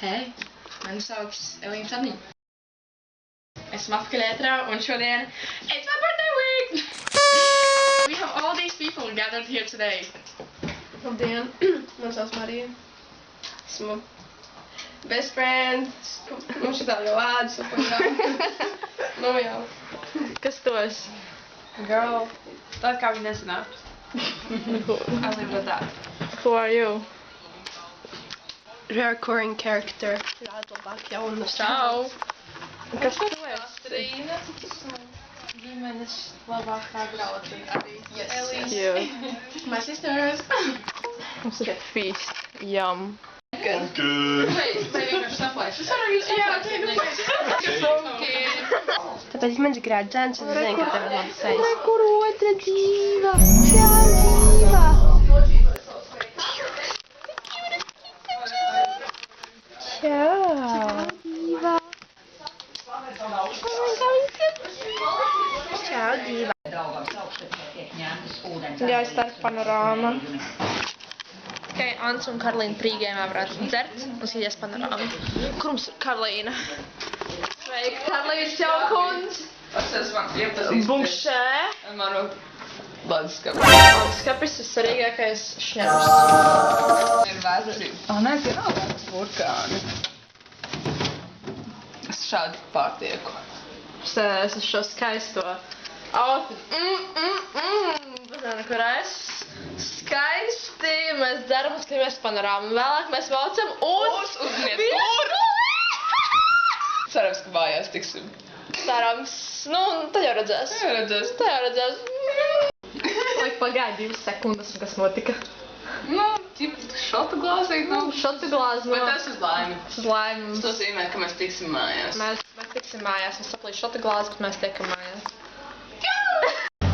Hei, mani sauc Elīna Sarniņa. Esmu atpakaļ ēterā un šodien it's my birthday week! We have all these people gathered here today. Labdien, man sauc Marija. Esmu best friend. Mums šitā jau ēdas apagā. Nu jau. Kas tu esi? Girl. Tāda kā viņa nesanāk. I'll leave it at that. Who are you? Recurring character. Rādlabāk jaunu Čau! Kas tu esi? Trīna. Ģimenes labākā draudzene arī. Elīna. You. My sisters. Mums ir feast. Yum. Good. Tāpēc man ir grādzēns, un es zinu, ka tev ir labi sejas. Kur otra dzīva? Čau dzīva! Čau dzīva! Čau dzīva! Jāizstāst panorāma. Okay, Ants un Karolīna prīgēmā varētu dzert un skatīties panorāmu. Kur mums ir Karolīna? Sveika, Karolīna, čau kundz! Bumšē! Manu ledusskapi. Ledusskapis ir svarīgākais šņabs. Ir vēsturība. Nē, tie nav vēstures burkāni. Es šādi pārtieku. Es šo skaisto outfit. Nezinu, kur es. Skaisti. Mēs dzeram un skatāmies panorāmu. Vēlāk mēs valcam Uzminiet, kur? Cerams, ka mājās tiksim. Cerams. Nu, tad jau redzēs. Jā, redzēs. Tad jau redzēs. Laik pagāja 2 sekundes, un kas notika. Nu, šota glāzīt, nu. Šotu glāzi no... Bet tas uz laimi. Uz laimi. Tas nozīmē, ka mēs tiksim mājās. Mēs tiksim mājās. Mēs saplīšu šotu glāzi, bet mēs tiekam mājās.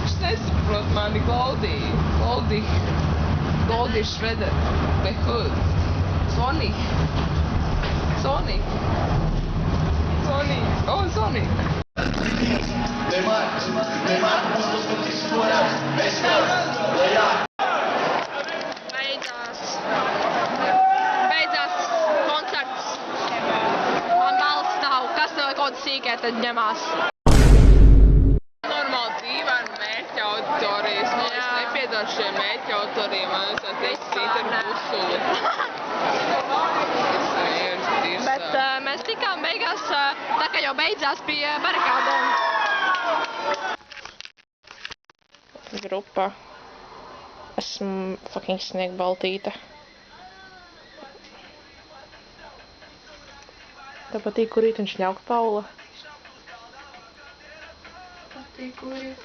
Es nesaprotu mani Goldie Shredder. Behud. Sonic. Oh, Sonic. Beidzās koncerts. Man balss nav. Kas tev kaut sīkē tad ņemās? Normāli dzīvēna mērķa auditorijas. Nu, es nepiedaru šiem mērķa autoriem. Man es teicu, Interbusuli. Bet mēs tikām beigās, tā kā jau beidzās pie barikādēm. Grupa. Esmu fucking sniegbaltīte. Tev patīk kurīt un šņaukt, Paula? Patīk ņaukt.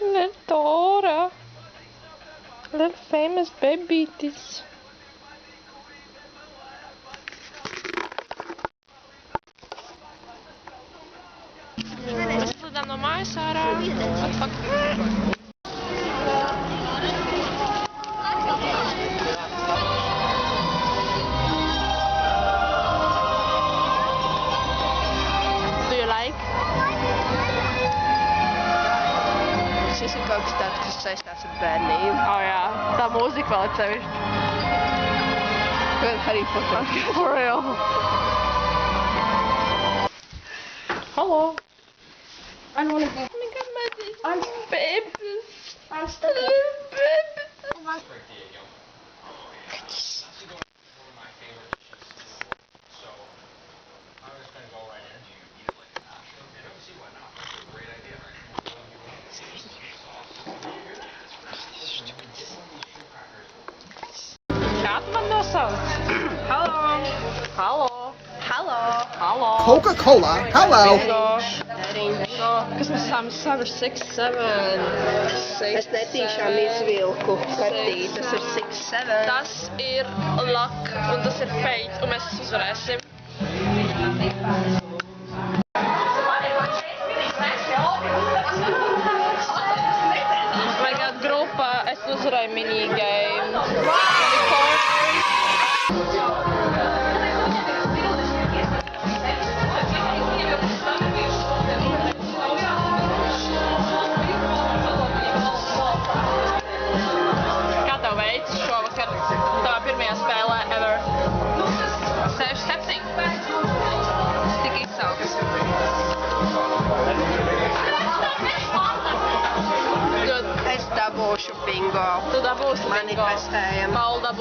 Little Dora. Little famous babytis. Mēs lidām no mājas ārā. What the fuck? Do you like? Šis ir kaut kas tāds, kas saistās ar bērnību. Jā, tā mūzika vēl ir sevišķi. Harry Potter. For real. Hello. I don't wanna go. Oh my god, my babies. I'm stuck. Kā tu man nosauc? Hello. Coca-Cola, hello. Kas mēs esam 7, 6, 7, 6, Es netīšām izvilku kartī, tas ir 6, 7. Tas ir luck un tas ir fate, un mēs uzvarēsim. Oh my god, grupa, es uzvarēju minigame. Kā tev veids šovakar? Tavā pirmajā spēlē ever?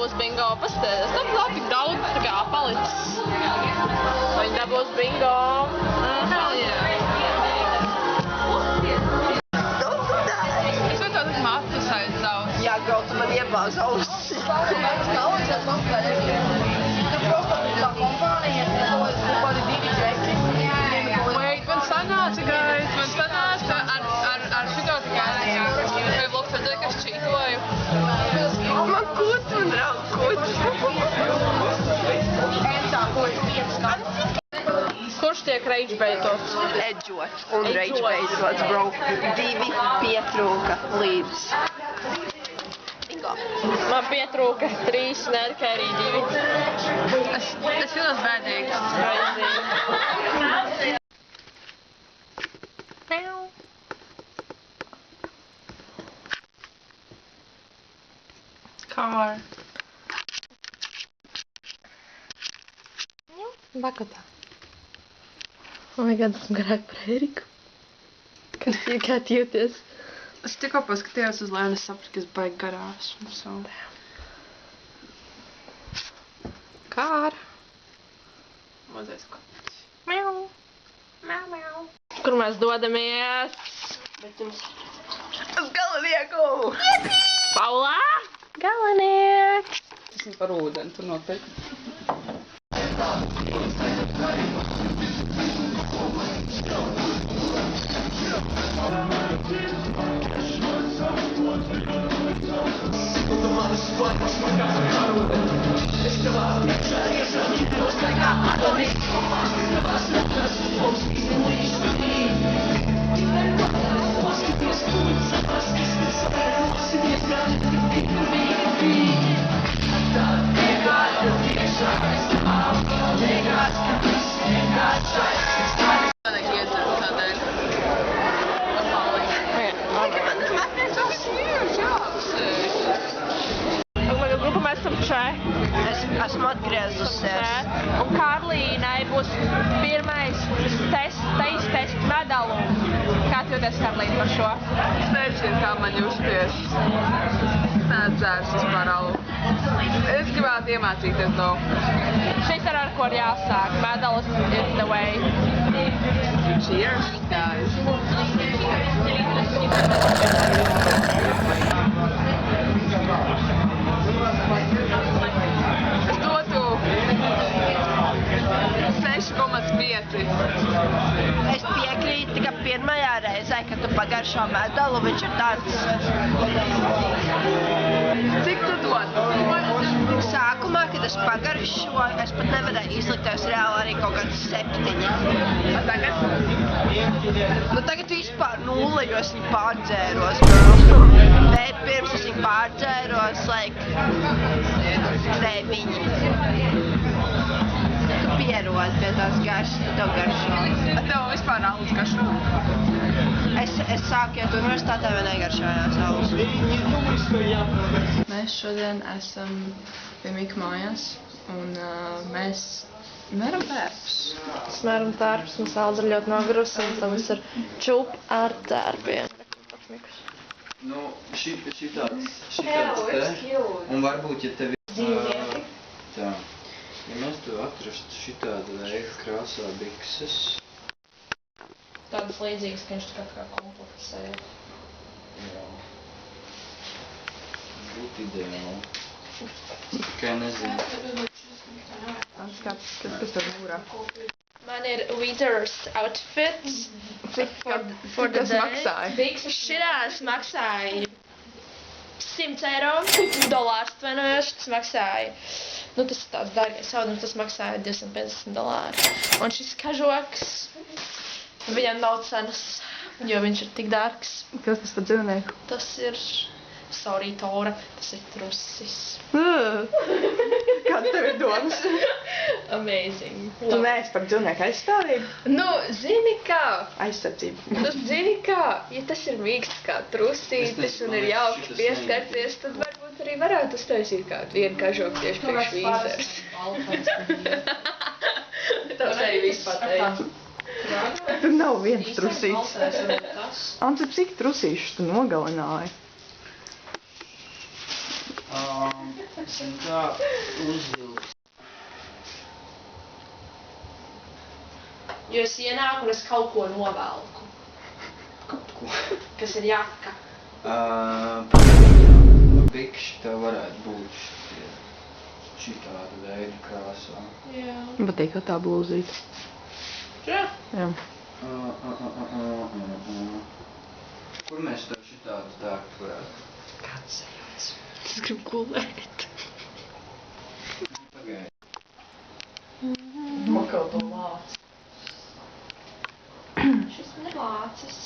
dabūs bingo. Pastāties, tam nav tik daudz tā kā palicis. Viņi dabūs bingo. Es varu tādas matus aizzaust. Jā, kaut tu man iebāz ausis. Wait, man sanāca, guys, man sanāca ar šito tikai vai bloks redzēja, ka es čītoju. Man kuts, man draug kuts. Kurš tiek ragebaitots? Edžots un ragebaitots, bro. 2 pietrūka līdz. Bingo. Man pietrūka 3, ne tikai arī 2. Es jūtos bēdīgi. Car. Bakotā. Oh my god, esmu garāk par Eriku. Kas tie kā jūties? Es tikko paskatījos uz leju un es sapratu, ka es baigi garā esmu. So. Kāra. Mazais kops. Miau. Miau, miau. Kur mēs dodamies? Uz galvenieku! Paulā? Galvenieks. Esmu par ūdeni, tur noteikti. Esmu atgriezusies. Un Karlīnai būs pirmais tests medalu. Kā tu jūties, Karlīna, par šo? Es nezinu, kā man justies. Nedzērs vispār alu. Es gribētu iemācīties to. Šis ar ko ir jāsāk. Medalas is the way. Cheers, guys. Es dotu 6,5. Es piekrītu, ka pirmajā reizē, kad tu pagaršo medalu, viņš ir tāds. Cik tu dod? Sākumā, kad es pagaršoju, es pat nevarēju izlikties reāli arī kaut kāds 7. A tagad? Nu tagad vispār 0, jo es viņu pārdzēros, bro. Bet pirms es viņu pārdzēros, like 9. Tu pierod pie tās garšas, tu tev garšo. A tev vispār alus garšo? Es sāku iet universitātē, vai negaršojās alus. Mēs šodien esam pie Mika mājās un mēs mēram tērpus. Smēram tērpus, un Saldra ļoti nogurusi, un tad mums ir čup ar tērpiem. Nu, šitāds te, un varbūt, ja tev tā, ja mēs tev atrastu šitādu veidu krāsā bikses. Tādas līdzīgas, ka viņš tā kā komplekts sēd. Jā. Būtu ideāli. Tikai nezinu. Kas tur mūrā? Man ir Withers outfits for the Tas day. maksāja? Šitās maksāja 100 eiro, dolārs atvainojos, tas maksāja. Nu, tas ir tāds dārgais audums, tas maksāja $250. Un šis kažoks, viņam nav cenas, jo viņš ir tik dārgs. Kas tas par dzīvnieku? Tas ir, sorry, Tora, tas ir trusis. Kāds tev ir domas? Amazing. Tu neesi par dzīvnieku aizstāvību? Nu, zini kā? Aizsardzību. Nu, zini kā? Ja tas ir mīksts kā trusītis Es un ir nezinu, jauki šitas pieskarties, tad varbūt arī varētu uztaisīt kādu vienu kažoku tieši priekš Withers. Tas arī viss pateikt. Tur nav viens trusīts. Anta, cik trusīšus tu nogalināji? Esmu tā uzvilks. Jo es ienāku un es kaut ko novelku. Kaut ko. Kas ir jaka. Pagaidām. Bikši tev varētu būt šitāda veida krāsā. Jā. Patīk, ka tā blūzīte. Jā. Jā. Kur mēs tev šitādu tērpu varētu? Kāds sajūts? Es gribu gulēt. Pagaid. Makau to lāci. Šis man ir lācis.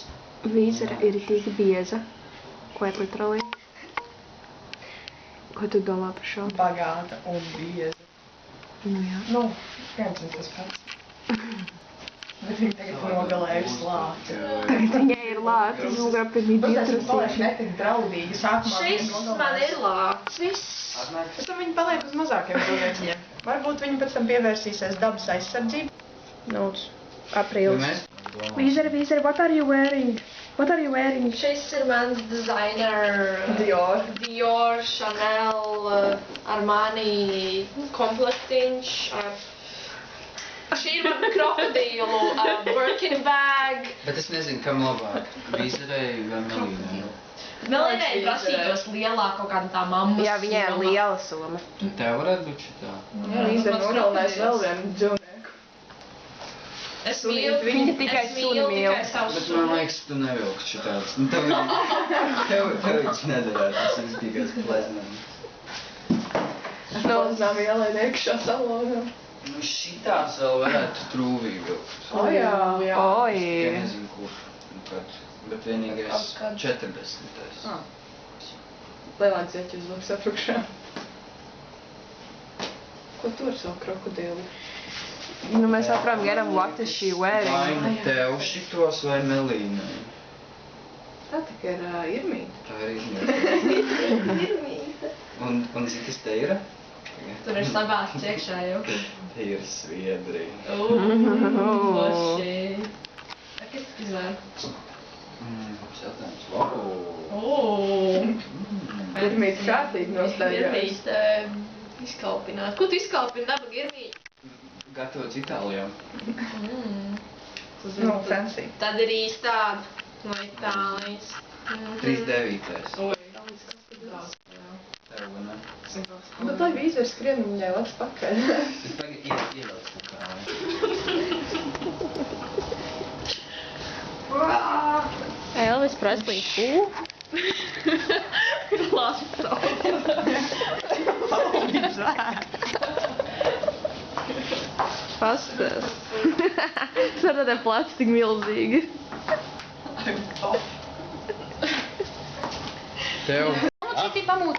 Vīzera ir tik bieza. Quite literally. Ko tu domā par šo? Bagāta un bieza. Nu jā. Nu, viens un tas pats. Bet viņa tagad nogalējusi lāci. Viņai ir lācis, nograpta bija Tas esmu paliek divtrusīši. netik draudīgi. Sākumā Šis viņa man ir nogalējusi. lācis. Atnāk. Pēc tam viņa paliek uz mazākiem cilvēkiem. Varbūt viņa pēc tam pievērsīsies dabas aizsardzību. Lūdzu. Ja Aprīlis. mēs domājam. Vīzera, what are you wearing? What are you wearing? Šis ir mans designer Dior. Dior, Chanel, Armani komplektiņš ar... Šī ir mana krokodīlu Birkin bag. Bet es nezinu, kam labāk. Vīzerei vai Melīnai. Melīnai prasītos lielāk kaut kāda tā mammas Jā, viņai ir soma. liela soma. Tev varētu būt šitā. Jā, Vīzera nogalinājusi vēl vienu dzīvnieku. Es mīlu, Viņa tikai es suni mīlu mīl. tikai savu Bet man suni. liekas, tu nevilksi šitāds. Nu, tev viņš nedarētu, tas ir tikai pleznams. Noznām ielēd iekšā salonā. Nu, šitās vēl varētu trūvīgi vilkt. O jā. Oi. Ja nezinu, kur. Nu, kad. Bet vienīgais Kad? 40. Lielāks ieķis uzliks apakšā. Ko tu ar savu krokodīlu? Nu, mēs saprotam, garam, what is she Vai wearing? nu tev šitos vai Melīnai. Tā tikai ir Irmīte. Tā ir izmēta. Un cik tas te ir? Tur ir sabāsts iekšā jau. Te ir Sviedrija. Boši. Kas izvēr? Labs jautājums. Wow. Irmīte kārtīgi nostājās. Irmīt izkalpināt. Ko tu izkalpini dabu Irmīt? Gatavots Itālijā. Nu, fancy. Tad ir īstā no Itālijas. 39. Oi. Tev, ne? Bet lai Vīzera skrien viņai atpakaļ. Es tagad ievelku kā. Elvis Presley, who? Pastāst. Tas ar tādiem pleci tik milzīgi. Tev. Mocītī pamūt.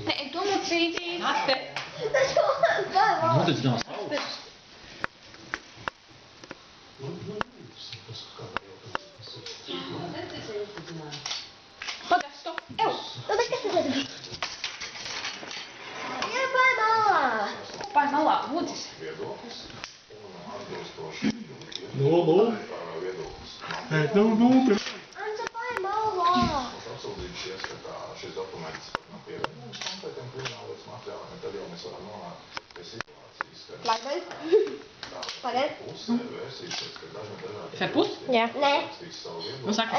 Nē, tu mocītī. Nāc te. Pagad, stop. Ew. Pār malā, mūcis. Apsūdzības ieskatā šis dokuments nav pievienojams konkrētiem krimināllietas materiāliem, un tad jau mēs varam nonākt pie situācijas, ka pusē vērsīsies, ka dažādi Fepus? rakstīts savu viedokli. Nu saka.